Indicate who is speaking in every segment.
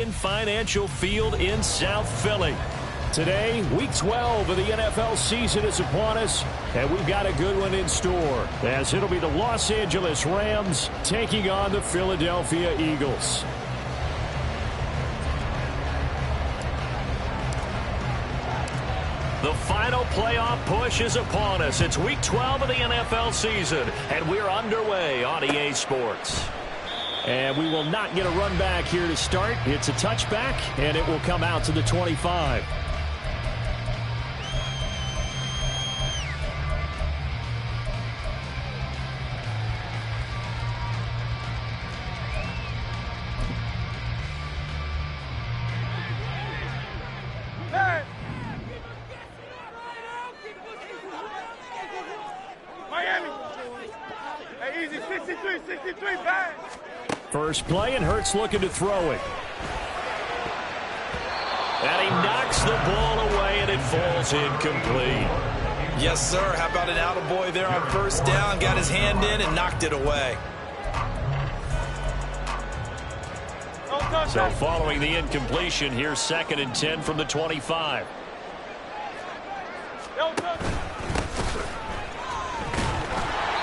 Speaker 1: In Financial Field in South Philly. Today, Week 12 of the NFL season is upon us, and we've got a good one in store, as it'll be the Los Angeles Rams taking on the Philadelphia Eagles. The final playoff push is upon us. It's Week 12 of the NFL season, and we're underway on EA Sports. And we will not get a run back here to start. It's a touchback, and it will come out to the 25. First play, and Hurts looking to throw it. And he knocks the ball away, and it falls incomplete.
Speaker 2: Yes, sir. How about an attaboy there on first down? Got his hand in and knocked it away.
Speaker 1: So following the incompletion, here's 2nd and 10 from the 25.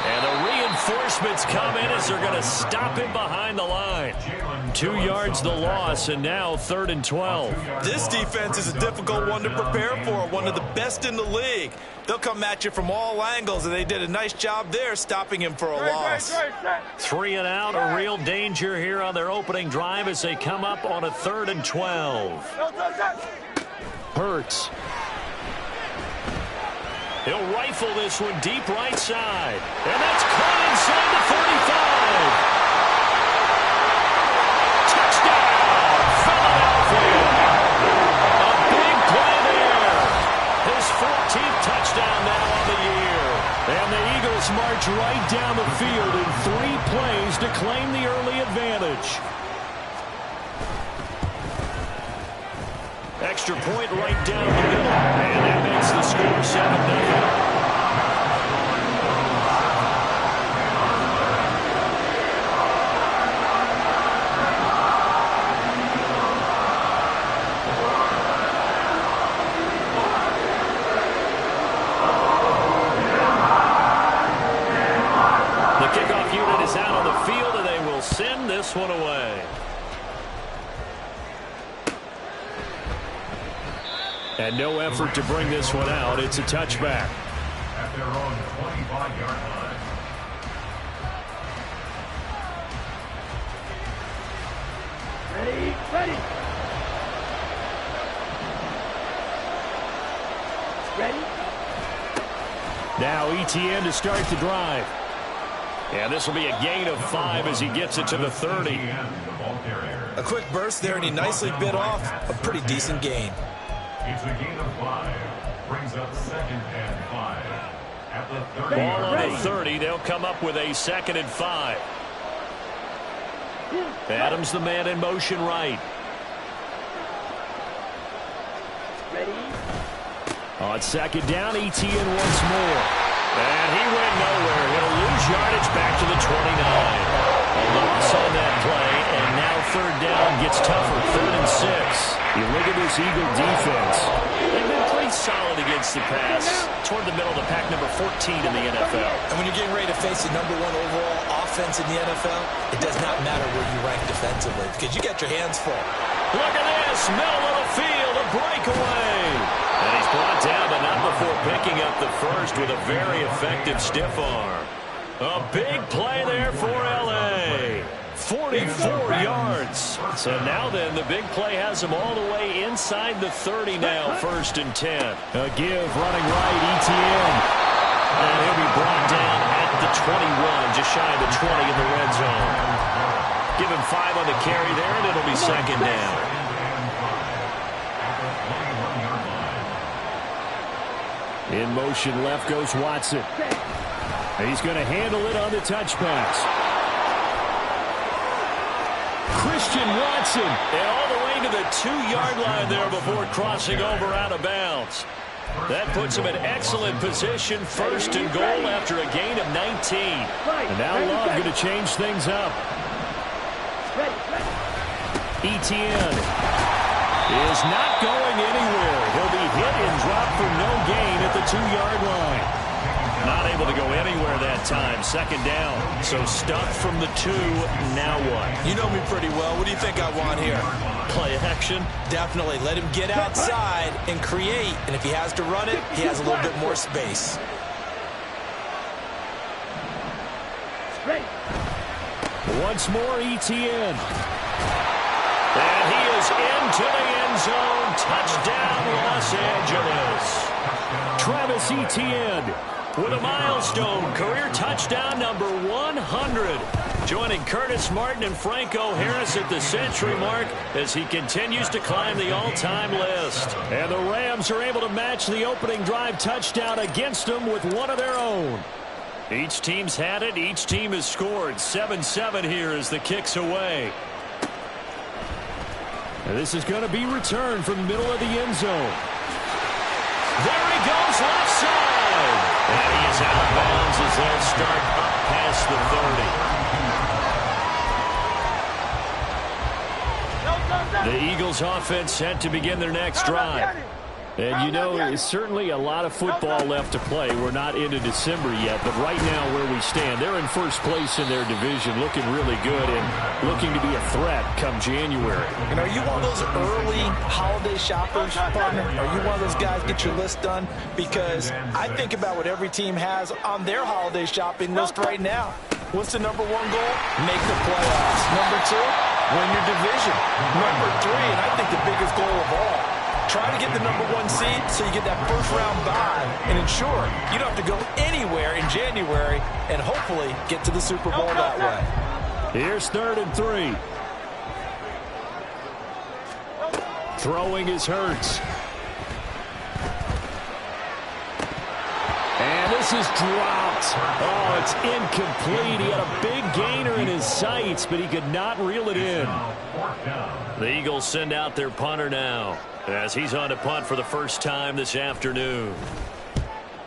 Speaker 1: And the reinforcements come in as they're going to stop him behind the line. 2 yards the loss, and now 3rd and 12.
Speaker 2: This defense is a difficult one to prepare for, one of the best in the league. They'll come at you from all angles, and they did a nice job there stopping him for a loss.
Speaker 1: 3 and out, a real danger here on their opening drive as they come up on a 3rd and 12. Hurts. He'll rifle this one deep right side. And that's caught inside the 35. Touchdown, Philadelphia. A big play there. His 14th touchdown now on the year. And the Eagles march right down the field in 3 plays to claim the early advantage. Extra point right down the middle. And that makes the score 7-0. The kickoff unit is out on the field, and they will send this one away. And no effort to bring this one out. It's a touchback.
Speaker 3: At their own 25-yard line.
Speaker 4: Ready.
Speaker 1: Now ETN to start the drive. And this will be a gain of 5 as he gets it to the 30.
Speaker 2: A quick burst there, and he nicely bit off a pretty decent gain.
Speaker 3: It's a gain of 5. Brings up 2nd and 5. At the 30.
Speaker 1: Ball on the 30. They'll come up with a 2nd and 5. Adams the man in motion right. On 2nd down, ETN once more. And he went nowhere. He'll lose yardage back to the 29. A loss on that play, and now 3rd down gets tougher. 3rd and 6. You look at this Eagle defense. They've been pretty solid against the pass. Toward the middle of the pack, number 14 in the NFL.
Speaker 2: And when you're getting ready to face the #1 overall offense in the NFL, it does not matter where you rank defensively because you got your hands full.
Speaker 1: Look at this. Middle of the field, a breakaway. And he's brought down, but not before picking up the first with a very effective stiff arm. A big play there for L.A. 44 yards. So now then, the big play has him all the way inside the 30 now, 1st and 10. A give running right, ETN. And he'll be brought down at the 21, just shy of the 20 in the red zone. Give him 5 on the carry there, and it'll be 2nd down. In motion left goes Watson. He's going to handle it on the touch pass. Christian Watson. And all the way to the 2-yard line there before crossing over out of bounds. That puts him in excellent position. 1st and goal after a gain of 19. And now Love going to change things up. Etienne is not going anywhere. He'll be hit and dropped for no gain at the 2-yard line. Not able to go anywhere that time. Second down. So stuck from the 2. Now what?
Speaker 2: You know me pretty well. What do you think I want here?
Speaker 1: Play action?
Speaker 2: Definitely. Let him get outside and create. And if he has to run it, he has a little bit more space.
Speaker 1: Once more, Etienne. And he is into the end zone. Touchdown, Los Angeles. Travis Etienne with a milestone career touchdown number 100. Joining Curtis Martin and Franco Harris at the century mark as he continues to climb the all-time list. And the Rams are able to match the opening drive touchdown against them with one of their own. Each team's had it. Each team has scored. 7-7 here as the kick's away. And this is going to be returned from the middle of the end zone. There he goes, left side. And he is out of bounds as they'll start up past the 30. The Eagles offense set to begin their next drive. And you know, there's certainly a lot of football left to play. We're not into December yet, but right now where we stand, they're in first place in their division, looking really good and looking to be a threat come January.
Speaker 2: And are you one of those early holiday shoppers, partner? Are you one of those guys get your list done? Because I think about what every team has on their holiday shopping list right now. What's the number 1 goal? Make the playoffs. Number 2, win your division. Number 3, and I think the biggest goal of all, try to get the number 1 seed so you get that first-round bye and ensure you don't have to go anywhere in January and hopefully get to the Super Bowl that way.
Speaker 1: Here's 3rd and 3. Throwing is Hurts. And this is dropped. Oh, it's incomplete. He had a big gainer in his sights, but he could not reel it in. The Eagles send out their punter now, as he's on to punt for the first time this afternoon.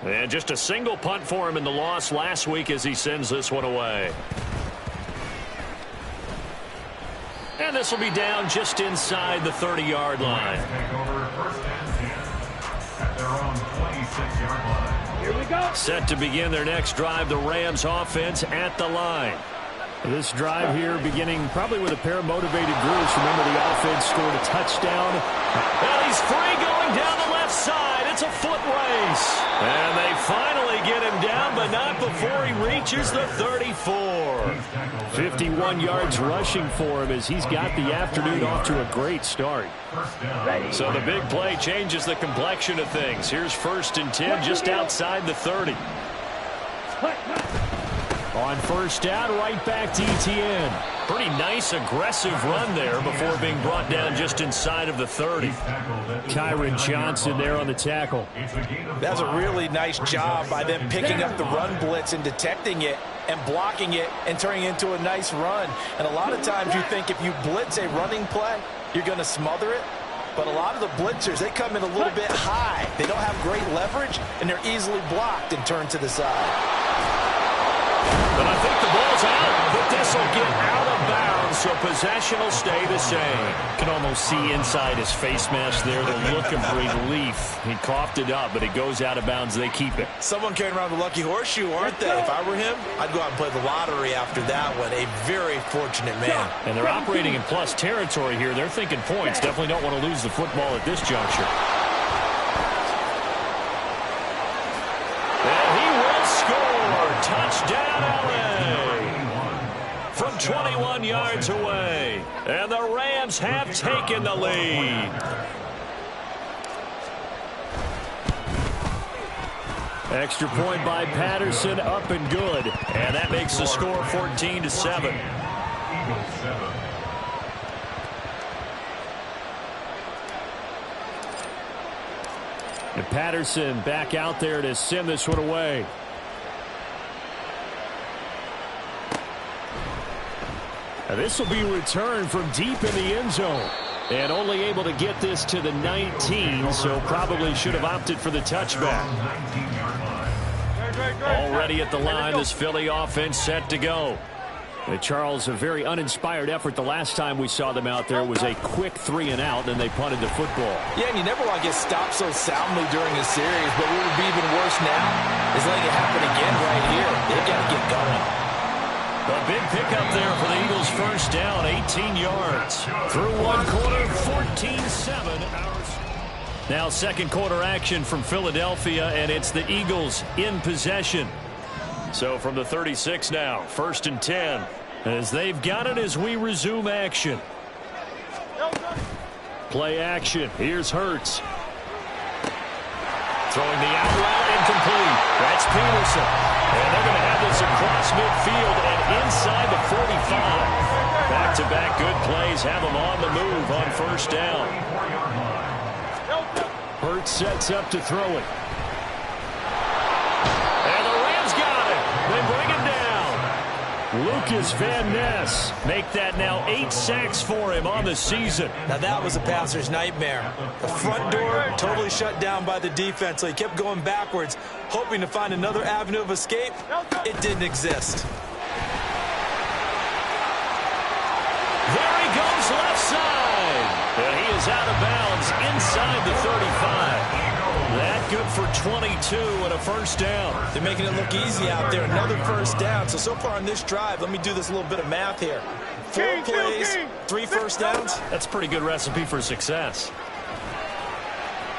Speaker 1: And just a single punt for him in the loss last week as he sends this one away. And this will be down just inside the 30-yard line.
Speaker 4: Here we go.
Speaker 1: Set to begin their next drive, the Rams offense at the line. This drive here beginning probably with a pair of motivated groups. Remember, the offense scored a touchdown. And he's free going down the left side. It's a foot race. And they finally get him down, but not before he reaches the 34. 51 yards rushing for him as he's got the afternoon off to a great start. So the big play changes the complexion of things. Here's 1st and 10 just outside the 30. On first down, right back to Etienne. Pretty nice, aggressive run there before being brought down just inside of the 30. Kyron Johnson there on the tackle.
Speaker 2: That's a really nice job by them picking up the run blitz and detecting it and blocking it and turning it into a nice run. And a lot of times you think if you blitz a running play, you're going to smother it. But a lot of the blitzers, they come in a little bit high. They don't have great leverage, and they're easily blocked and turned to the side.
Speaker 1: But I think the ball's out, but this will get out of bounds, so possession will stay the same. You can almost see inside his face mask there the look of relief. He coughed it up, but it goes out of bounds. They keep it.
Speaker 2: Someone carrying around the lucky horseshoe, aren't they? If I were him, I'd go out and play the lottery after that one. A very fortunate man.
Speaker 1: And they're operating in plus territory here. They're thinking points. Definitely don't want to lose the football at this juncture. Touchdown, LA! From 21 yards away. And the Rams have taken the lead. Extra point by Patterson, up and good. And that makes the score 14-7. And Patterson back out there to send this one away. This will be returned from deep in the end zone. And only able to get this to the 19, so probably should have opted for the touchback. Already at the line, this Philly offense set to go. Charles, a very uninspired effort the last time we saw them out there. It was a quick 3-and-out, then they punted the football.
Speaker 2: Yeah, and you never want to get stopped so soundly during a series, but what would be even worse now is letting it happen again right here. They've got to get going.
Speaker 1: A big pickup there for the Eagles. First down, 18 yards. Through one quarter, 14-7. Now second quarter action from Philadelphia, and it's the Eagles in possession. So from the 36 now, 1st and 10, as they've got it as we resume action. Play action. Here's Hurts. Throwing the out route, incomplete. That's Peterson. And they're going to have this across midfield and inside the 45. Back-to-back good plays have them on the move on first down. Hurts sets up to throw it. And the Rams got it. They bring him down. Lucas Van Ness make that now 8 sacks for him on the season.
Speaker 2: Now that was a passer's nightmare. The front door totally shut down by the defense, so he kept going backwards, hoping to find another avenue of escape. It didn't exist.
Speaker 1: There he goes left side. And he is out of bounds inside the 35. That good for 22 and a first down.
Speaker 2: They're making it look easy out there. Another first down. So far on this drive, let me do this little bit of math here. 4 plays, 3 first downs.
Speaker 1: That's a pretty good recipe for success.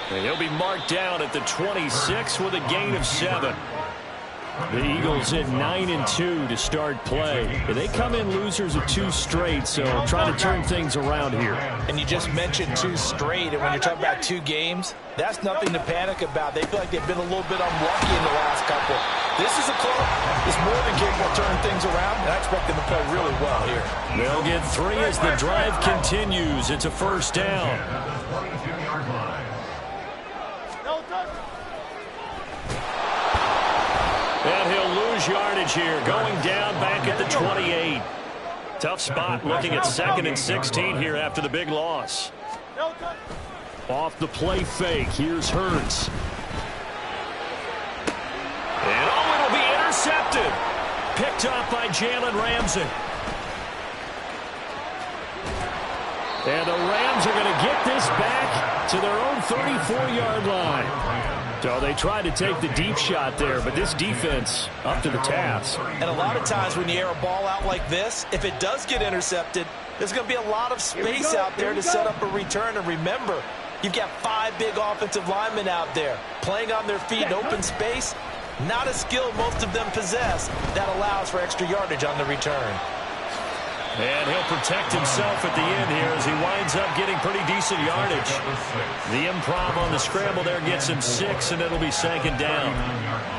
Speaker 1: And he'll be marked down at the 26 with a gain of 7. The Eagles at 9-2 to start play. They come in losers of 2 straight, so trying to turn things around here.
Speaker 2: And you just mentioned 2 straight, and when you're talking about 2 games, that's nothing to panic about. They feel like they've been a little bit unlucky in the last couple. This is a club that's more than capable of turning things around, and I expect them to play really well here.
Speaker 1: They'll get 3 as the drive continues. It's a first down. And he'll lose yardage here, going down back at the 28. Tough spot looking at 2nd and 16 here after the big loss. Off the play fake, here's Hurts. And it'll be intercepted. Picked off by Jalen Ramsey. And the Rams are going to get this back to their own 34-yard line. So they tried to take the deep shot there, but this defense up to the task.
Speaker 2: And a lot of times when you air a ball out like this, if it does get intercepted, there's going to be a lot of space out there to set up a return. And remember, you've got 5 big offensive linemen out there playing on their feet in open space. Not a skill most of them possess that allows for extra yardage on the return.
Speaker 1: And he'll protect himself at the end here as he winds up getting pretty decent yardage. The improv on the scramble there gets him 6, and it'll be 2nd down.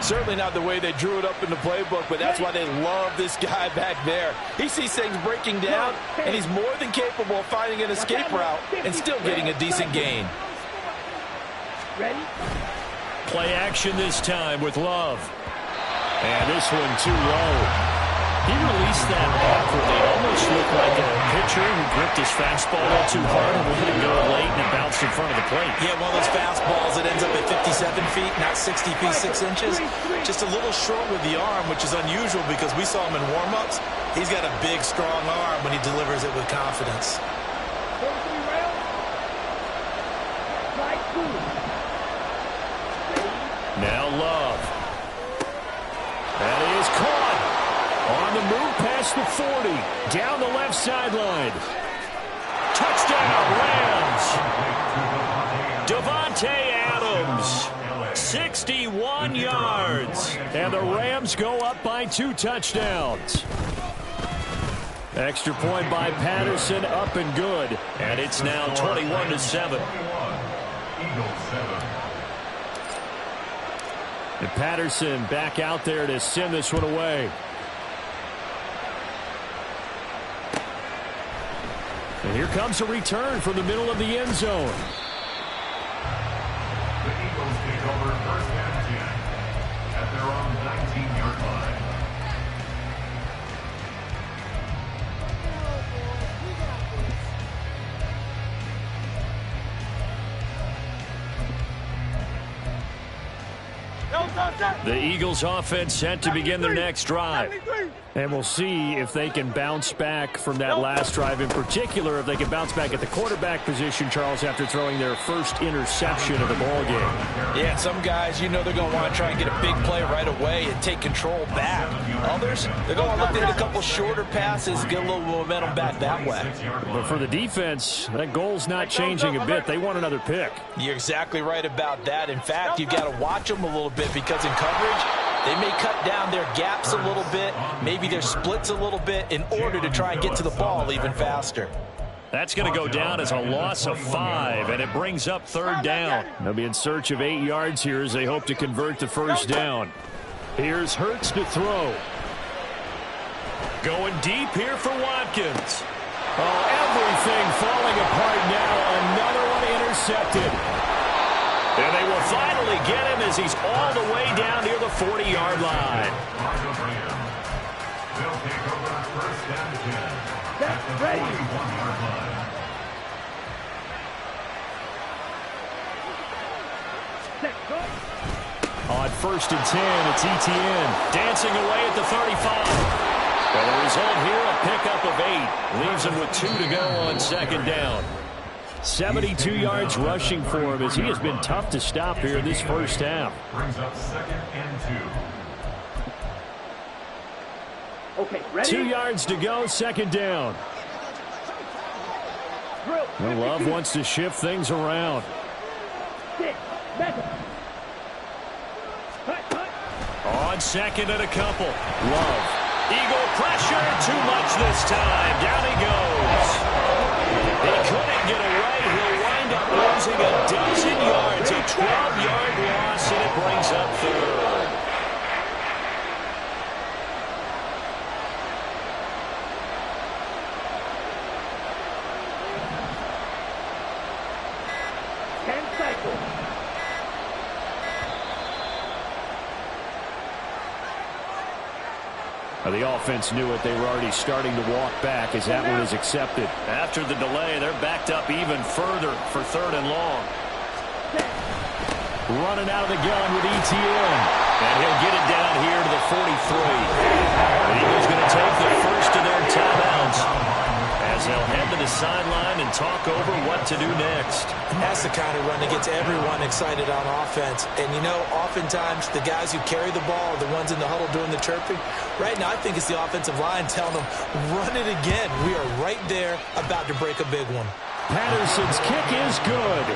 Speaker 2: Certainly not the way they drew it up in the playbook, but that's why they love this guy back there. He sees things breaking down, and he's more than capable of finding an escape route and still getting a decent gain.
Speaker 4: Ready?
Speaker 1: Play action this time with Love. And this one too low. He released that awkwardly. It almost looked like a pitcher who gripped his fastball a little too hard and let it go late and it bounced in front of the plate.
Speaker 2: Yeah, one of those fastballs that ends up at 57 feet, not 60 feet, 6 inches. Just a little short with the arm, which is unusual because we saw him in warm-ups. He's got a big, strong arm when he delivers it with confidence.
Speaker 1: Now Love. That is caught. On the move past the 40. Down the left sideline. Touchdown, Rams. Davante Adams. 61 yards. And the Rams go up by 2 touchdowns. Extra point by Patterson, up and good. And it's now 21-7. And Patterson back out there to send this one away. And here comes a return from the middle of the end zone.
Speaker 3: The Eagles take over 1st and 10 at their own 19-yard line.
Speaker 1: The Eagles offense set to begin their next drive.
Speaker 5: And we'll see if they can bounce back from that last drive. In particular, if they can bounce back at the quarterback position, Charles, after throwing their first interception of the ball game.
Speaker 2: Yeah, some guys, you know they're going to want to try and get a big play right away and take control back. Others, they're going to look at a couple shorter passes, get a little momentum back that way.
Speaker 5: But for the defense, that goal's not changing a bit. They want another pick.
Speaker 2: You're exactly right about that. In fact, you've got to watch them a little bit because in coverage, they may cut down their gaps a little bit, maybe their splits a little bit in order to try and get to the ball even faster.
Speaker 1: That's going to go down as a loss of 5, and it brings up 3rd down.
Speaker 5: They'll be in search of 8 yards here as they hope to convert the first down. Here's Hurts to throw.
Speaker 1: Going deep here for Watkins.
Speaker 5: Oh, everything falling apart now. Another one intercepted.
Speaker 1: And they will finally get him as he's all the way down near the 40-yard line.
Speaker 3: They'll take over 1st and 10 at the 41-yard line.
Speaker 5: On 1st and 10, it's Etienne.
Speaker 1: Dancing away at the 35. And the result here, a pickup of 8. Leaves him with 2 to go on 2nd down.
Speaker 5: 72 yards rushing for him as he has been tough to stop here in this first half.
Speaker 3: Brings up 2nd and 2.
Speaker 4: Okay, ready?
Speaker 5: 2 yards to go, 2nd down. Well, Love wants to shift things around.
Speaker 1: On 2nd and a couple.
Speaker 5: Love.
Speaker 1: Eagle pressure, too much this time. Down he goes. He couldn't get away. He'll wind up losing a dozen yards. A 12-yard loss, and it brings up 3rd.
Speaker 5: The offense knew it. They were already starting to walk back as that one is accepted.
Speaker 1: After the delay, they're backed up even further for 3rd and long.
Speaker 5: Running out of the gun with Etienne.
Speaker 1: And he'll get it down here to the 43. The Eagles going to take the first of their timeouts as they'll head to the sideline and talk over what to do next.
Speaker 2: That's the kind of run that gets everyone excited on offense. And, you know, oftentimes the guys who carry the ball are the ones in the huddle doing the chirping. Right now, I think it's the offensive line telling them, run it again. We are right there about to break a big one.
Speaker 5: Patterson's kick is good.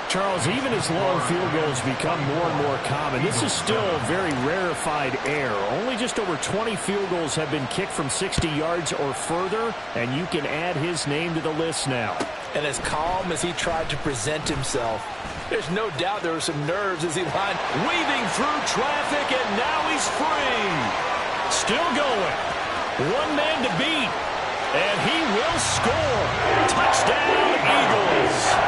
Speaker 5: Charles, even as long field goals become more and more common, this is still a very rarefied air. Only just over 20 field goals have been kicked from 60 yards or further, and you can add his name to the list now.
Speaker 2: And as calm as he tried to present himself, there's no doubt there were some nerves as he lined.
Speaker 1: Weaving through traffic, and now he's free. Still going. One man to beat, and he will score. Touchdown, Eagles.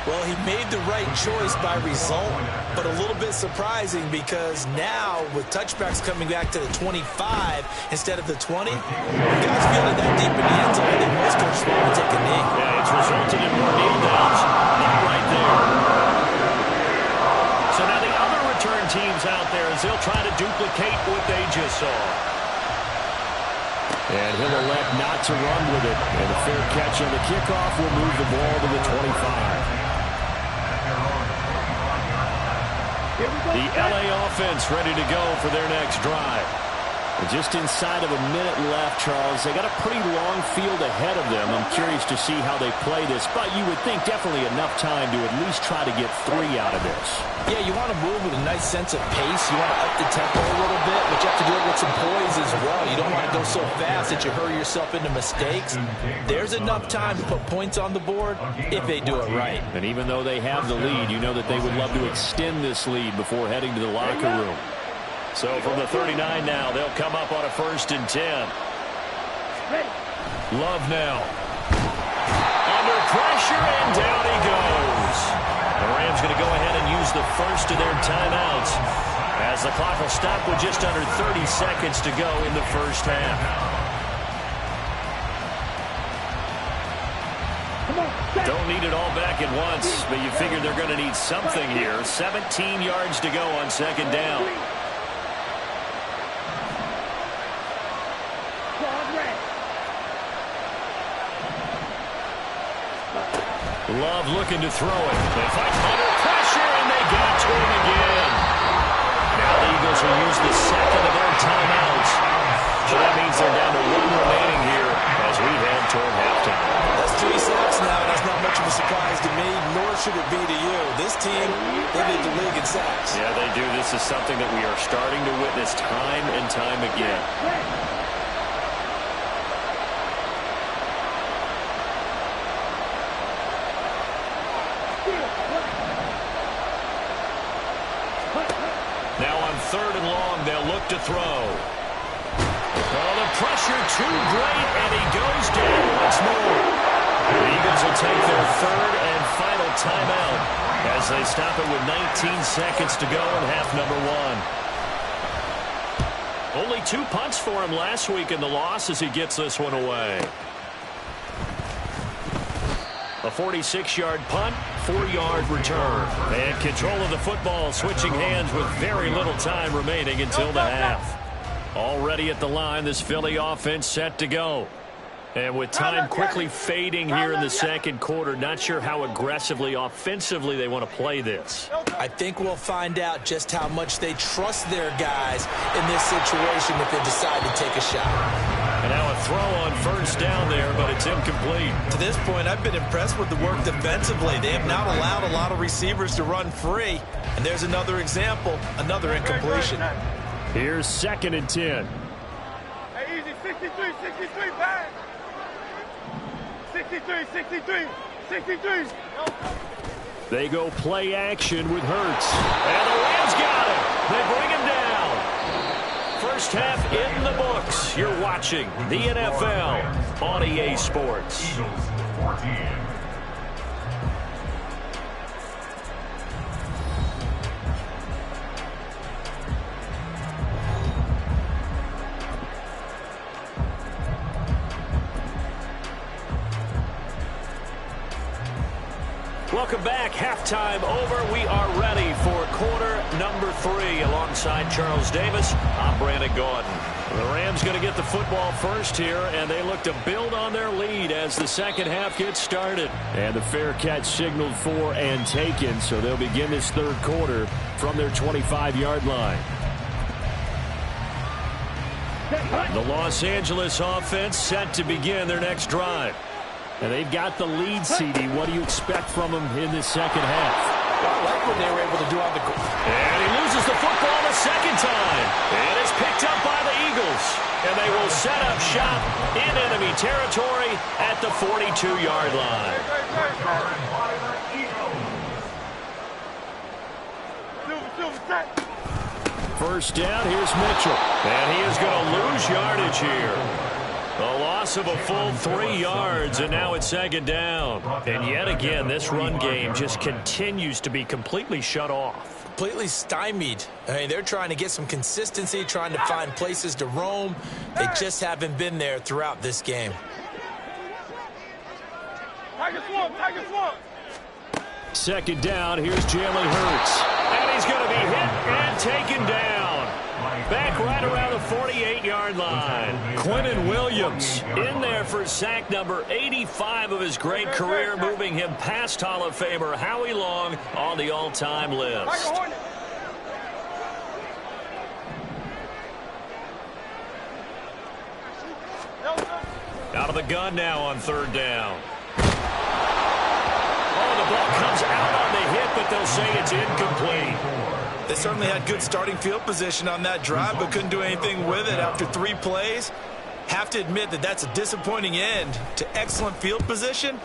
Speaker 2: Well, he made the right choice by result, but a little bit surprising because now with touchbacks coming back to the 25 instead of the 20, guys feeling that deep in the end zone, I think most coaches want to take a knee.
Speaker 1: Yeah, it's resulted in more knee downs. Not right there. So now the other return teams out there as they'll try to duplicate what they just saw.
Speaker 5: And he'll elect not to run with it. And a fair catch on the kickoff will move the ball to the 25.
Speaker 1: The LA offense ready to go for their next drive.
Speaker 5: And just inside of a minute left, Charles. They got a pretty long field ahead of them. I'm curious to see how they play this, but you would think definitely enough time to at least try to get 3 out of this.
Speaker 2: Yeah, you want to move with a nice sense of pace. You want to up the tempo a little bit, but you have to do it with some poise as well. You don't want to go so fast that you hurry yourself into mistakes. There's enough time to put points on the board if they do it right.
Speaker 5: And even though they have the lead, you know that they would love to extend this lead before heading to the locker room.
Speaker 1: So from the 39 now, they'll come up on a 1st and 10. Love now. Under pressure, and down he goes. The Rams going to go ahead and use the first of their timeouts as the clock will stop with just under 30 seconds to go in the first half. Don't need it all back at once, but you figure they're going to need something here. 17 yards to go on second down. Love looking to throw it. They fight under pressure, and they get to him again. Now the Eagles will use the second of their timeouts. So that means they're down to one remaining here as we head toward halftime.
Speaker 2: That's 3 sacks now. That's not much of a surprise to me, nor should it be to you. This team, they lead the league in sacks.
Speaker 1: Yeah, they do. This is something that we are starting to witness time and time again. Now on 3rd and long, they'll look to throw. Oh, the pressure too great, and he goes down once more. The Eagles will take their 3rd and final timeout as they stop it with 19 seconds to go in half number 1. Only 2 punts for him last week in the loss as he gets this one away. A 46-yard punt, 4-yard return. And control of the football switching hands with very little time remaining until the half. Already at the line, this Philly offense set to go. And with time quickly fading here in the second quarter, not sure how aggressively, offensively they want to play this.
Speaker 2: I think we'll find out just how much they trust their guys in this situation if they decide to take a shot.
Speaker 1: And now a throw on 1st down there, but it's incomplete.
Speaker 2: To this point, I've been impressed with the work defensively. They have not allowed a lot of receivers to run free. And there's another example, another incompletion.
Speaker 5: Here's 2nd and 10.
Speaker 4: Hey, easy, 63, 63, bang. 63, 63, 63.
Speaker 5: They go play action with Hurts.
Speaker 1: And the Rams got it. They bring him down. First half in the books. You're watching the NFL on EA Sports.
Speaker 3: Eagles 14.
Speaker 1: Welcome back. Halftime over. We are ready for quarter number 3 alongside Charles Davis. I'm Brandon Gaudin. The Rams going to get the football first here, and they look to build on their lead as the second half gets started.
Speaker 5: And the fair catch signaled for and taken, so they'll begin this 3rd quarter from their 25-yard line.
Speaker 1: The Los Angeles offense set to begin their next drive.
Speaker 5: And they've got the lead, CD. What do you expect from them in this second half?
Speaker 2: I like what they were able to do on the goal.
Speaker 1: And he loses the football the second time. And it's picked up by the Eagles. And they will set up shop in enemy territory at the 42-yard line.
Speaker 5: First down, here's Mitchell.
Speaker 1: And he is going to lose yardage here. A loss of a full 3 yards, and now it's second down. And yet again, this run game just continues to be completely shut off.
Speaker 2: Completely stymied. I mean, they're trying to get some consistency, trying to find places to roam. They just haven't been there throughout this game.
Speaker 4: Tiger swamp.
Speaker 5: Second down, here's Jalen Hurts.
Speaker 1: And he's going to be hit and taken down. Back right around the 48-yard line. Quinnen Williams in there for sack number 85 of his great career, moving him past Hall of Famer Howie Long on the all-time list. Out of the gun now on 3rd down. Oh, the ball comes out on the hit, but they'll say it's incomplete.
Speaker 2: They certainly had good starting field position on that drive, but couldn't do anything with it after 3 plays. Have to admit that that's a disappointing end to excellent field position.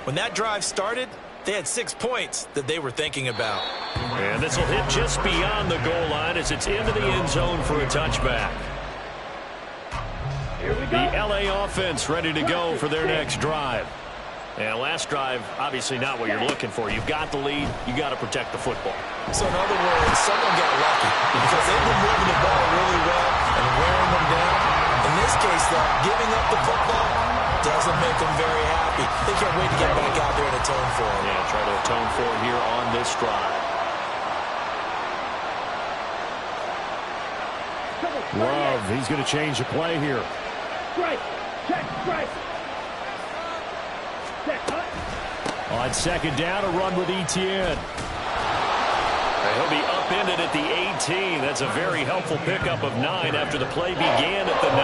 Speaker 2: When that drive started, they had 6 points that they were thinking about.
Speaker 1: And this will hit just beyond the goal line as it's into the end zone for a touchback. The LA offense ready to go for their next drive. And last drive, obviously not what you're looking for. You've got the lead. You got to protect the football.
Speaker 2: So in other words, someone got lucky because they've been moving the ball really well and wearing them down. In this case, though, giving up the football, doesn't make them very happy. They can't wait to get back out there and atone for it.
Speaker 1: Yeah, try to atone for it here on this drive.
Speaker 5: Love, he's going to change the play here.
Speaker 4: Strike. Check. Strike. Check.
Speaker 5: On second down, a run with Etienne.
Speaker 1: He'll be upended at the 18. That's a very helpful pickup of 9 after the play began at the 9.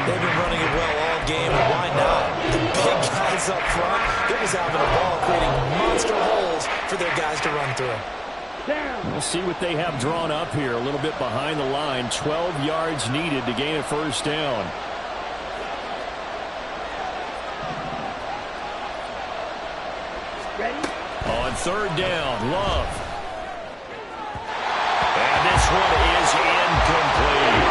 Speaker 2: They've been running it well all game, and why not? The big guys up front, it was having a ball creating monster holes for their guys to run through.
Speaker 5: We'll see what they have drawn up here. A little bit behind the line. 12 yards needed to gain a first down.
Speaker 4: Ready?
Speaker 5: On third down, Love.
Speaker 1: And this one is incomplete.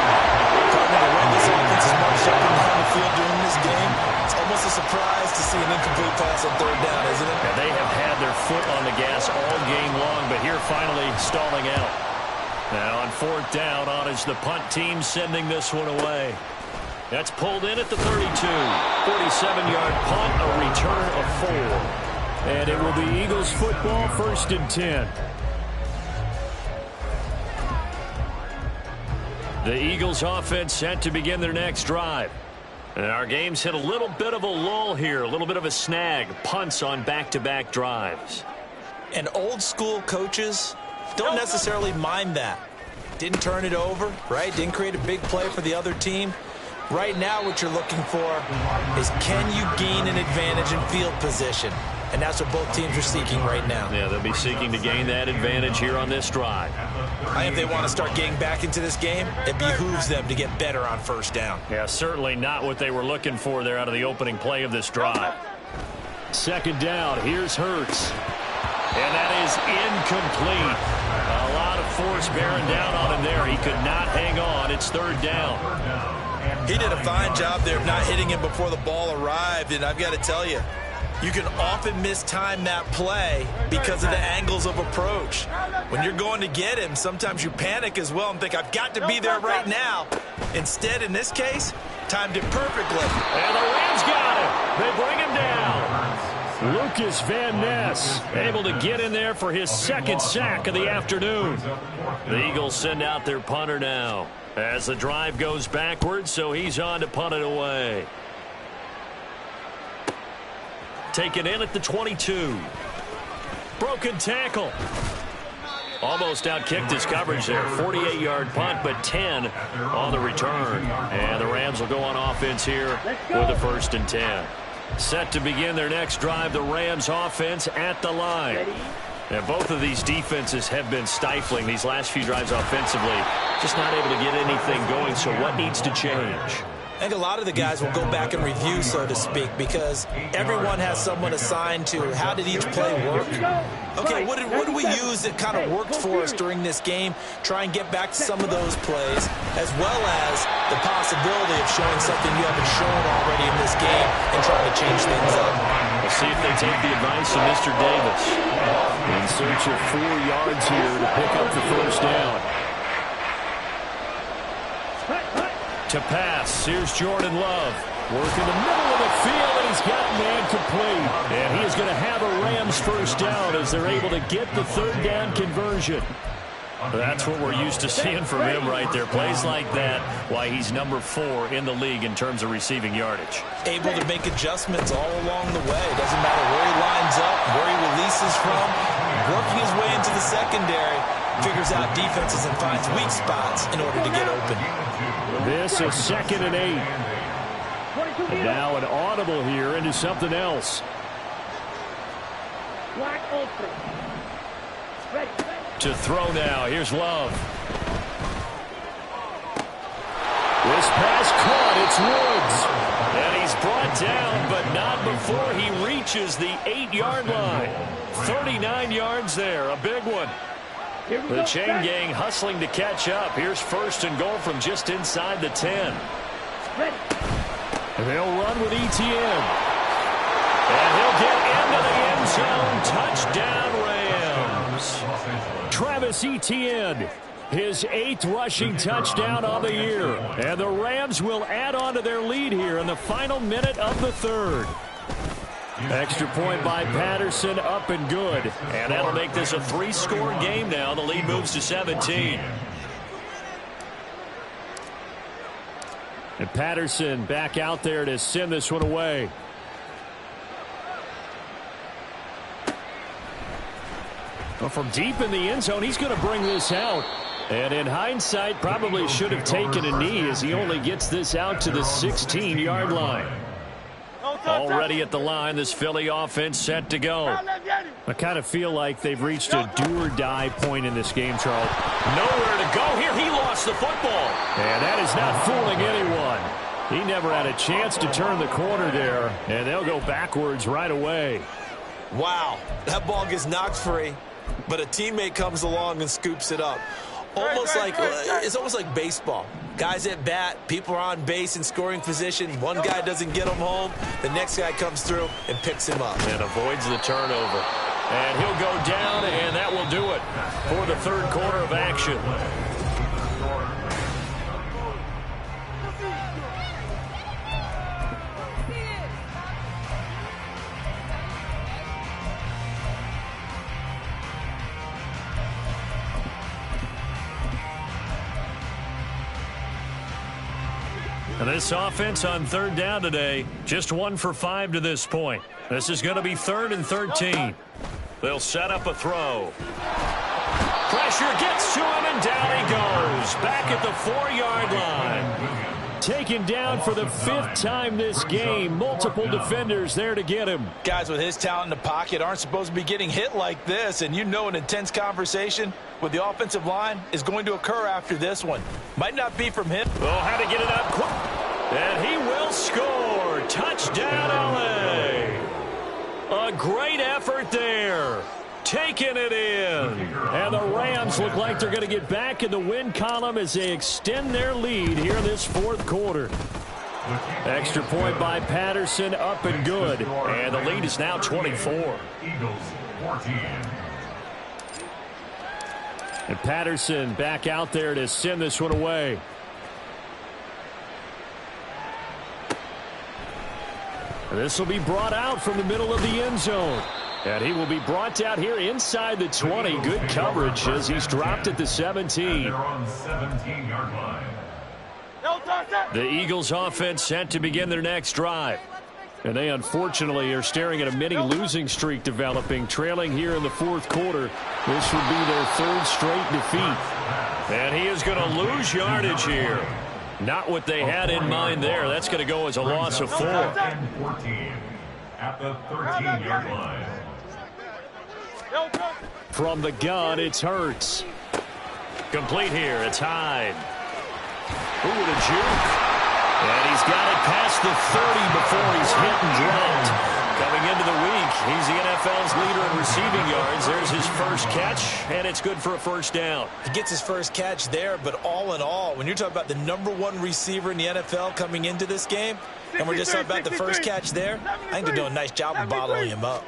Speaker 2: Partner, the way this offense is marched up and down the field during this game, it's almost a surprise to see an incomplete pass on third down, isn't it?
Speaker 1: And they have had their foot on the gas all game long, but here finally stalling out. Now on fourth down, on is the punt team sending this one away. That's pulled in at the 32. 47-yard punt, a return of 4.
Speaker 5: And it will be Eagles football, 1st and 10.
Speaker 1: The Eagles offense set to begin their next drive. And our game's hit a little bit of a lull here, a little bit of a snag. Punts on back-to-back drives.
Speaker 2: And old school coaches don't necessarily mind that. Didn't turn it over, right? Didn't create a big play for the other team. Right now what you're looking for is, can you gain an advantage in field position? And that's what both teams are seeking right now.
Speaker 1: Yeah, they'll be seeking to gain that advantage here on this drive.
Speaker 2: If they want to start getting back into this game, it behooves them to get better on first down.
Speaker 1: Yeah, certainly not what they were looking for there out of the opening play of this drive.
Speaker 5: Second down, here's Hurts. And that is incomplete. A lot of force bearing down on him there. He could not hang on. It's third down.
Speaker 2: He did a fine job there of not hitting him before the ball arrived, and I've got to tell you, you can often mistime that play because of the angles of approach. When you're going to get him, sometimes you panic as well and think, I've got to be there right now. Instead, in this case, timed it perfectly.
Speaker 1: And the Rams got him. They bring him down.
Speaker 5: Lucas Van Ness able to get in there for his second sack of the afternoon.
Speaker 1: The Eagles send out their punter now as the drive goes backwards, so he's on to punt it away. Taken in at the 22. Broken tackle. Almost outkicked his coverage there. 48-yard punt, but 10 on the return. And the Rams will go on offense here with a 1st and 10. Set to begin their next drive, the Rams offense at the line. And both of these defenses have been stifling these last few drives offensively. Just not able to get anything going, so what needs to change?
Speaker 2: I think a lot of the guys will go back and review, so to speak, because everyone has someone assigned to how did each play work. Okay, what did we use that kind of worked for us during this game? Try and get back to some of those plays, as well as the possibility of showing something you haven't shown already in this game and trying to change things up.
Speaker 1: We'll see if they take the advice of Mr. Davis.
Speaker 5: In search of 4 yards here to pick up the first down. To pass, here's Jordan Love. Work in the middle of the field, and he's got man complete. And he is going to have a Rams first down as they're able to get the third down conversion.
Speaker 1: That's what we're used to seeing from him right there. Plays like that, why he's number 4 in the league in terms of receiving yardage.
Speaker 2: Able to make adjustments all along the way. Doesn't matter where he lines up, where he releases from. Working his way into the secondary, figures out defenses and finds weak spots in order to get open.
Speaker 5: This is 2nd and 8. And now an audible here into something else.
Speaker 4: Black open. Ready.
Speaker 1: To throw now, here's Love.
Speaker 5: This pass caught, it's Woods.
Speaker 1: And he's brought down, but not before he reaches the 8-yard line. 39 yards there, a big one. The chain gang hustling to catch up. Here's 1st and goal from just inside the 10.
Speaker 5: And they'll run with Etienne.
Speaker 1: And he'll get into the end zone. Touchdown, Rams.
Speaker 5: Travis Etienne His 8th rushing touchdown on the year. And the Rams will add on to their lead here in the final minute of the 3rd. Extra point by Patterson, up and good.
Speaker 1: And that'll make this a 3-score game now. The lead moves to 17.
Speaker 5: And Patterson back out there to send this one away. Well, from deep in the end zone, he's going to bring this out. And in hindsight, probably should have taken a knee as he only gets this out to the 16-yard line. Already at the line, this Philly offense set to go. I kind of feel like they've reached a do-or-die point in this game, Charles.
Speaker 1: Nowhere to go here. He lost the football.
Speaker 5: And that is not fooling anyone. He never had a chance to turn the corner there, and they'll go backwards right away.
Speaker 2: Wow, that ball gets knocked free, but a teammate comes along and scoops it up. It's almost like baseball. Guys at bat, people are on base in scoring position. One guy doesn't get him home. The next guy comes through and picks him up.
Speaker 1: And avoids the turnover. And he'll go down, and that will do it for the 3rd quarter of action. And this offense on 3rd down today, just 1 for 5 to this point. This is going to be 3rd and 13. They'll set up a throw. Pressure gets to him, and down he goes. Back at the 4-yard line. Taken down for the 5th time this game. Multiple defenders there to get him.
Speaker 2: Guys with his talent in the pocket aren't supposed to be getting hit like this, and you know an intense conversation with the offensive line is going to occur after this one. Might not be from him.
Speaker 1: Oh, how to get it up quick. And he will score. Touchdown, LA. A great effort there. Taking it in.
Speaker 5: And the Rams look like they're going to get back in the win column as they extend their lead here in this 4th quarter. Extra point by Patterson, up and good.
Speaker 1: And the lead is now 24.
Speaker 3: Eagles 14.
Speaker 5: And Patterson back out there to send this one away. And this will be brought out from the middle of the end zone. And he will be brought out here inside the 20. Good coverage as he's dropped at the 17.
Speaker 3: They're on the 17-yard line.
Speaker 1: The Eagles offense set to begin their next drive.
Speaker 5: And they unfortunately are staring at a mini losing streak developing, trailing here in the 4th quarter. This would be their 3rd straight defeat.
Speaker 1: And he is going to lose yardage here. Not what they had in mind there. That's going to go as a loss of 4.
Speaker 3: 14 at the 13-yard line.
Speaker 5: From the gun, it's Hurts.
Speaker 1: Complete here. It's Hyde. Ooh, the juke. And he's got it past the 30 before he's hit and dropped. Coming into the week, he's the NFL's leader in receiving yards. There's his first catch, and it's good for a 1st down.
Speaker 2: He gets his first catch there, but all in all, when you're talking about the #1 receiver in the NFL coming into this game, and we're just talking about the first catch there, I think they're doing a nice job of bottling him up.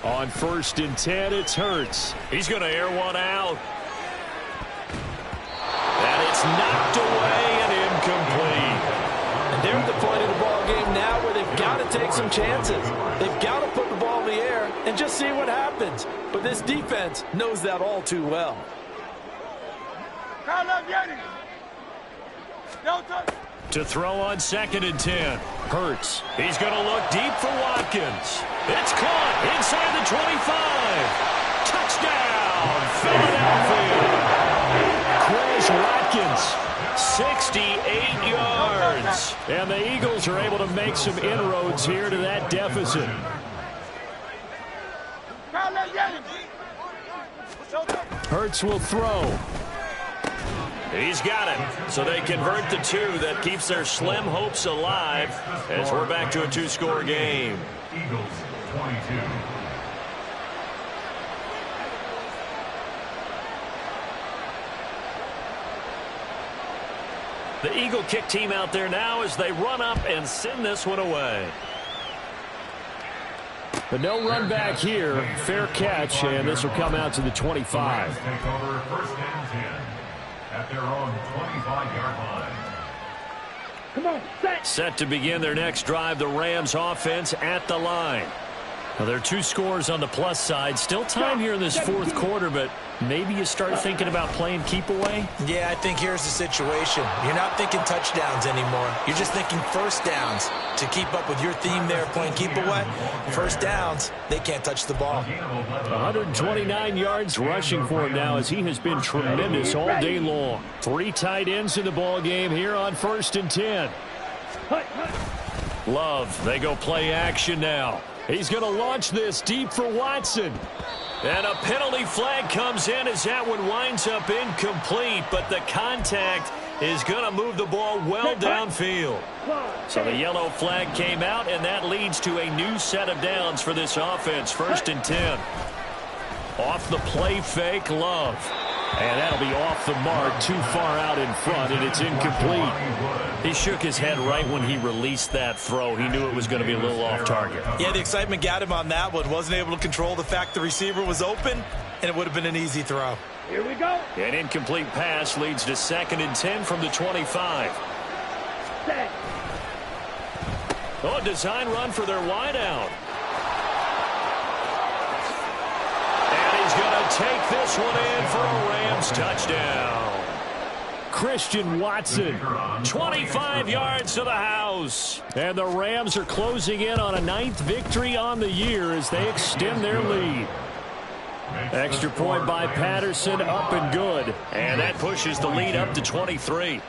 Speaker 5: On 1st and 10, it's Hurts.
Speaker 1: He's going to air one out. And it's knocked away and incomplete.
Speaker 2: And they're at the point of the ball game now where they've got to take some chances. They've got to put the ball in the air and just see what happens. But this defense knows that all too well.
Speaker 1: To throw on 2nd and 10. Hurts. He's going to look deep for Watkins. It's caught inside the 25. Touchdown, Philadelphia. Quez Watkins, 68 yards.
Speaker 5: And the Eagles are able to make some inroads here to that deficit. Hurts will throw.
Speaker 1: He's got it. So they convert the 2. That keeps their slim hopes alive as we're back to a 2-score game.
Speaker 3: Eagles 22.
Speaker 1: The Eagle kick team out there now as they run up and send this one away.
Speaker 5: But no run back here. Fair catch, and this will come out to the 25.
Speaker 3: Take over 1st and 10 at their own 25-yard line.
Speaker 4: Come on,
Speaker 1: Set to begin their next drive, the Rams offense at the line. Now, there are 2 scores on the plus side. Still time here in this 4th quarter, but maybe you start thinking about playing keep away?
Speaker 2: Yeah, I think here's the situation. You're not thinking touchdowns anymore. You're just thinking first downs. To keep up with your theme there, playing keep away, first downs, they can't touch the ball.
Speaker 5: 129 yards rushing for him now as he has been tremendous all day long. 3 tight ends in the ball game here on 1st and 10. Love, they go play action now. He's going to launch this deep for Watson.
Speaker 1: And a penalty flag comes in as that one winds up incomplete, but the contact is going to move the ball well downfield. So the yellow flag came out, and that leads to a new set of downs for this offense. 1st and 10. Off the play fake, Love. And that'll be off the mark, too far out in front, and it's incomplete. He shook his head right when he released that throw. He knew it was going to be a little off target.
Speaker 2: Yeah, the excitement got him on that one. Wasn't able to control the fact the receiver was open, and it would have been an easy throw.
Speaker 4: Here we go.
Speaker 1: An incomplete pass leads to 2nd and 10 from the 25.
Speaker 4: Set.
Speaker 1: Oh, design run for their wideout. And he's going to take this one in for a Rams touchdown.
Speaker 5: Christian Watson.
Speaker 1: 25 yards to the house.
Speaker 5: And the Rams are closing in on a 9th victory on the year as they extend their lead. Extra point by Patterson, up and good.
Speaker 1: And that pushes the lead up to 23.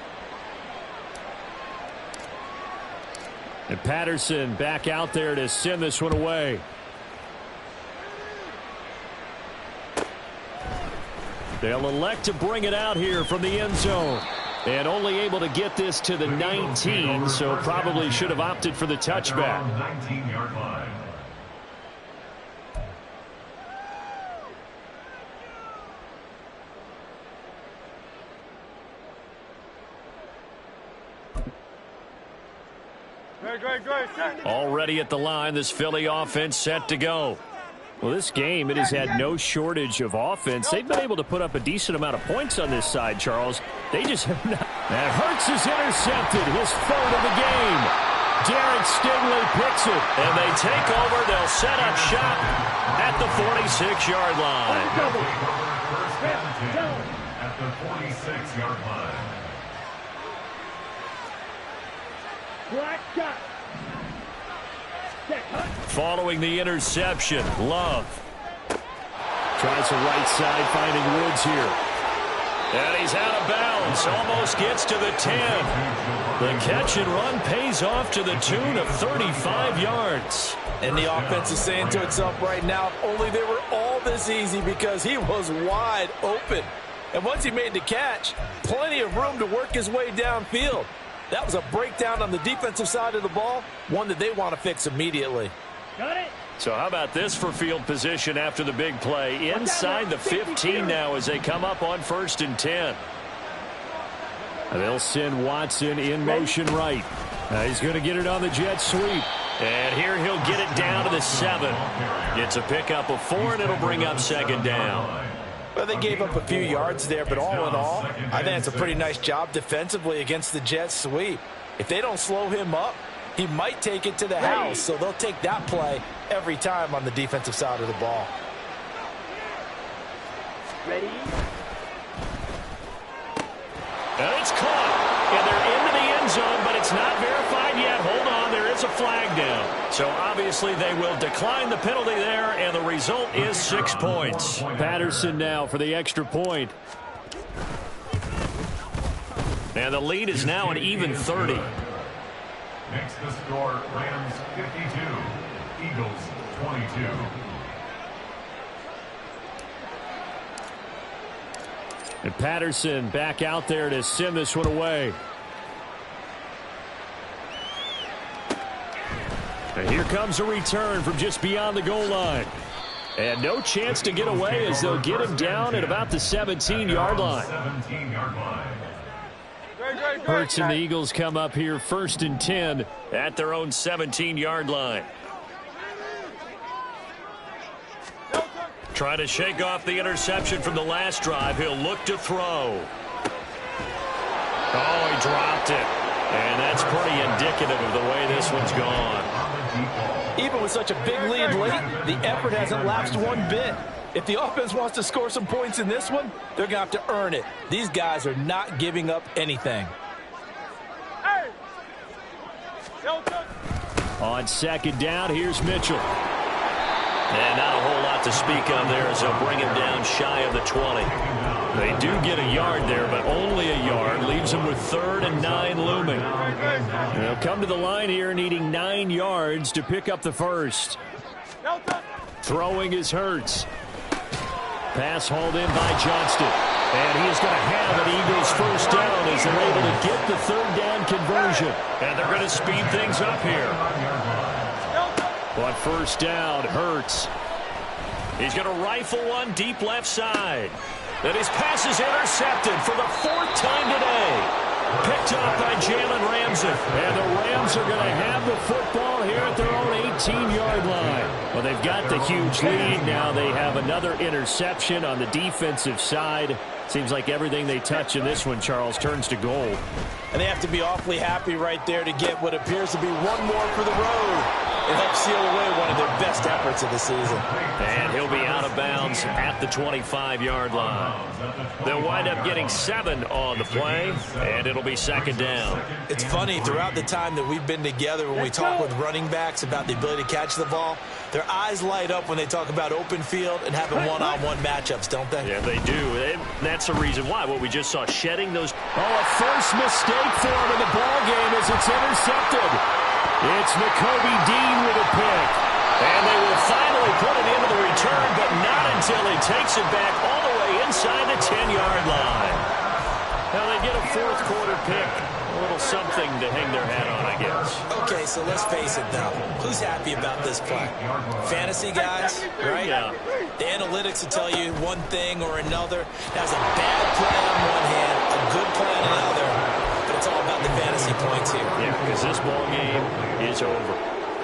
Speaker 5: And Patterson back out there to send this one away. They'll elect to bring it out here from the end zone. And only able to get this to the 19, so probably should have opted for the touchback.
Speaker 3: 19-yard line.
Speaker 4: Great.
Speaker 1: Already at the line, this Philly offense set to go.
Speaker 5: Well, this game, it has had no shortage of offense. They've been able to put up a decent amount of points on this side, Charles. They just have not. And Hurts is intercepted, his 3rd of the game. Derek Stingley picks it.
Speaker 1: And they take over. They'll set up shop at the 46-yard line.
Speaker 3: At the 46-yard line.
Speaker 4: Black shot.
Speaker 1: Following the interception, Love.
Speaker 5: Tries the right side, finding Woods here.
Speaker 1: And he's out of bounds. Almost gets to the 10. The catch and run pays off to the tune of 35 yards.
Speaker 2: And the offense is saying to itself right now, if only they were all this easy, because he was wide open. And once he made the catch, plenty of room to work his way downfield. That was a breakdown on the defensive side of the ball, one that they want to fix immediately.
Speaker 4: Got it.
Speaker 1: So how about this for field position after the big play? Inside the 15 now as they come up on 1st and 10.
Speaker 5: They'll send Watson in motion right. He's going to get it on the jet sweep.
Speaker 1: And here he'll get it down to the 7. It's a pickup of 4, and it'll bring up 2nd down.
Speaker 2: Well, they gave up a few yards there, but all in all, I think it's a pretty nice job defensively against the jet sweep. If they don't slow him up, he might take it to the house, so they'll take that play every time on the defensive side of the ball.
Speaker 4: Ready.
Speaker 1: And it's caught. And they're into the end zone, but it's not verified yet. Hold on, there is a flag down. So obviously they will decline the penalty there, and the result is 6 points.
Speaker 5: Patterson now for the extra point.
Speaker 1: And the lead is now an even 30.
Speaker 3: Makes the score Rams 52, Eagles 22.
Speaker 5: And Patterson back out there to send this one away. And here comes a return from just beyond the goal line. And no chance to get away as they'll get him down at about the 17-yard line.
Speaker 3: 17-yard line.
Speaker 5: Hurts and the Eagles come up here 1st and 10
Speaker 1: at their own 17-yard line. Trying to shake off the interception from the last drive. He'll look to throw. Oh, he dropped it. And that's pretty indicative of the way this one's gone.
Speaker 2: Even with such a big lead late, the effort hasn't lapsed one bit. If the offense wants to score some points in this one, they're going to have to earn it. These guys are not giving up anything.
Speaker 4: Hey!
Speaker 5: On second down, here's Mitchell.
Speaker 1: And not a whole lot to speak of there as they'll bring him down shy of the 20. They do get a yard there, but only a yard. Leaves them with 3rd and 9 looming.
Speaker 5: They'll come to the line here needing 9 yards to pick up the first. Throwing is Hurts. Pass hauled in by Johnston. And he is going to have an Eagles first down as they're able to get the 3rd down conversion.
Speaker 1: And they're going to speed things up here.
Speaker 5: But first down, Hurts.
Speaker 1: He's going to rifle one deep left side. And his pass is intercepted for the 4th time today. Picked up by Jalen Ramsey.
Speaker 5: And the Rams are going to have the football here at their own 18-yard line. Well, they've got the huge lead. Now they have another interception on the defensive side. Seems like everything they touch in this one, Charles, turns to gold.
Speaker 2: And they have to be awfully happy right there to get what appears to be one more for the road. It helps seal away one of their best efforts of the season.
Speaker 1: And he'll be out of bounds at the 25-yard line. They'll wind up getting 7 on the play, and it'll be 2nd down.
Speaker 2: It's funny, throughout the time that we've been together, when we talk with running backs about the ability to catch the ball, their eyes light up when they talk about open field and having one-on-one matchups, don't they?
Speaker 1: Yeah, they do. And that's the reason why. What we just saw, shedding those.
Speaker 5: Oh, a first mistake for him in the ball game as it's intercepted. It's Nakobe Dean with a pick.
Speaker 1: And they will finally put it into the return, but not until he takes it back all the way inside the 10-yard line. Now they get a 4th quarter pick. A little something to hang their hat on, I guess.
Speaker 2: Okay, so let's face it, though. Who's happy about this play? Fantasy guys, right?
Speaker 1: Yeah.
Speaker 2: The analytics will tell you one thing or another. That's a bad play on one hand, a good play on another. But it's all about the fantasy points here.
Speaker 1: Yeah, because this ball game is over.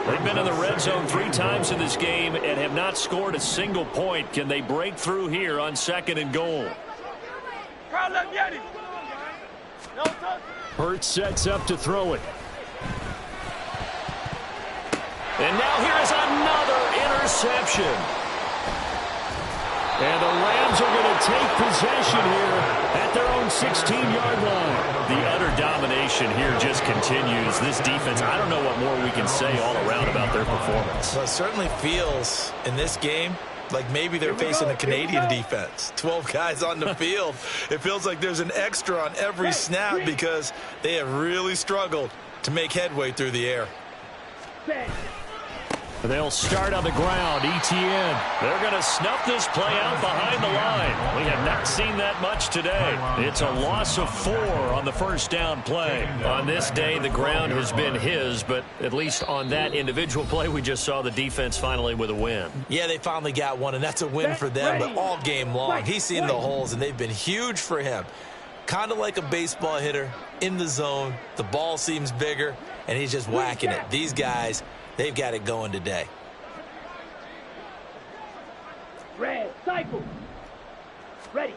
Speaker 1: They've been in the red zone 3 times in this game and have not scored a single point. Can they break through here on 2nd and goal?
Speaker 5: Hurts sets up to throw it.
Speaker 1: And now here is another interception.
Speaker 5: And the Rams are going to take possession here at their own 16-yard line.
Speaker 1: The utter domination here just continues. This defense, I don't know what more we can say all around about their performance.
Speaker 2: Well, it certainly feels in this game like maybe they're facing a Canadian defense. 12 guys on the field. It feels like there's an extra on every snap because they have really struggled to make headway through the air.
Speaker 5: They'll start on the ground. ETN.
Speaker 1: They're going to snuff this play out behind the line. We have not seen that much today. It's a loss of 4 on the first down play. On this day, the ground has been his, but at least on that individual play, we just saw the defense finally with a win.
Speaker 2: Yeah, they finally got one, and that's a win for them, but all game long. He's seen the holes, and they've been huge for him. Kind of like a baseball hitter in the zone. The ball seems bigger, and he's just whacking it. These guys, they've got it going today.
Speaker 6: Red, cycle. Ready.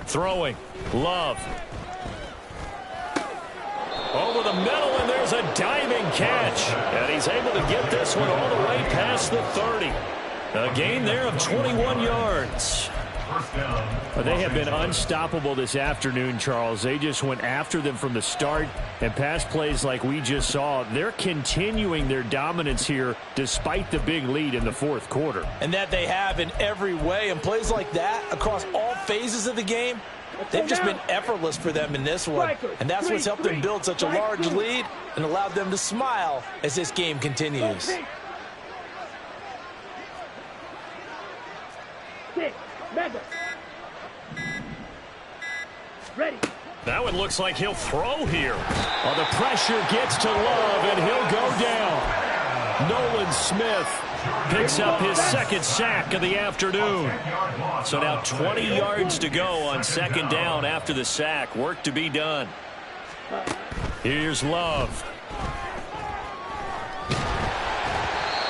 Speaker 5: Throwing. Love.
Speaker 1: Over the middle, and there's a diving catch. And he's able to get this one all the way past the 30. A gain there of 21 yards.
Speaker 5: They have been unstoppable this afternoon, Charles. They just went after them from the start, and pass plays like we just saw, they're continuing their dominance here despite the big lead in the 4th quarter.
Speaker 2: And that they have in every way, and plays like that across all phases of the game, they've just been effortless for them in this one. And that's what's helped them build such a large lead and allowed them to smile as this game continues.
Speaker 6: Ready.
Speaker 1: That one looks like he'll throw here.
Speaker 5: Well, the pressure gets to Love, and he'll go down. Nolan Smith
Speaker 1: Picks up his 2nd sack of the afternoon. So now 20 yards to go on 2nd down after the sack. Work to be done.
Speaker 5: Here's Love.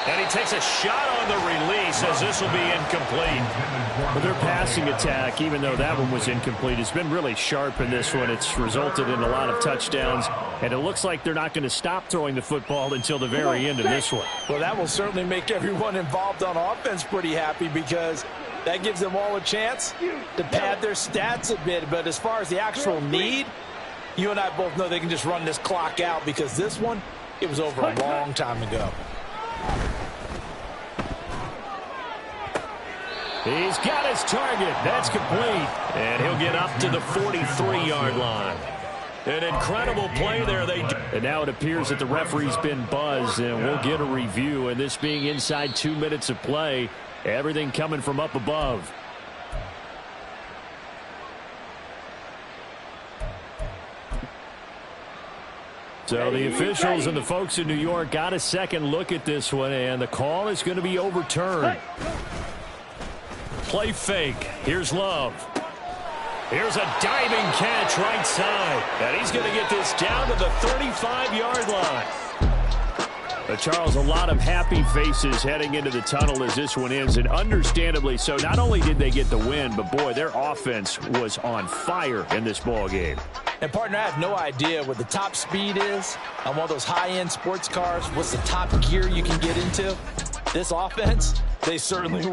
Speaker 1: And he takes a shot on And the release, as this will be incomplete.
Speaker 5: Well, their passing attack, even though that one was incomplete, has been really sharp in this one. It's resulted in a lot of touchdowns, and it looks like they're not going to stop throwing the football until the very end of this one.
Speaker 2: Well, that will certainly make everyone involved on offense pretty happy, because that gives them all a chance to pad their stats a bit. But as far as the actual need, you and I both know they can just run this clock out, because this one, it was over a long time ago.
Speaker 1: He's got his target. That's complete. And he'll get up to the 43-yard line. An incredible play there.
Speaker 5: And now it appears that the referee's been buzzed, and we'll get a review. And this being inside 2 minutes of play, everything coming from up above. So the officials and the folks in New York got a second look at this one, and the call is going to be overturned.
Speaker 1: Play fake. Here's Love. Here's a diving catch right side. And he's going to get this down to the 35-yard line.
Speaker 5: But Charles, a lot of happy faces heading into the tunnel as this one ends, and understandably so. Not only did they get the win, but boy, their offense was on fire in this ball game.
Speaker 2: And partner, I have no idea what the top speed is on one of those high-end sports cars. What's the top gear you can get into? This offense, they certainly were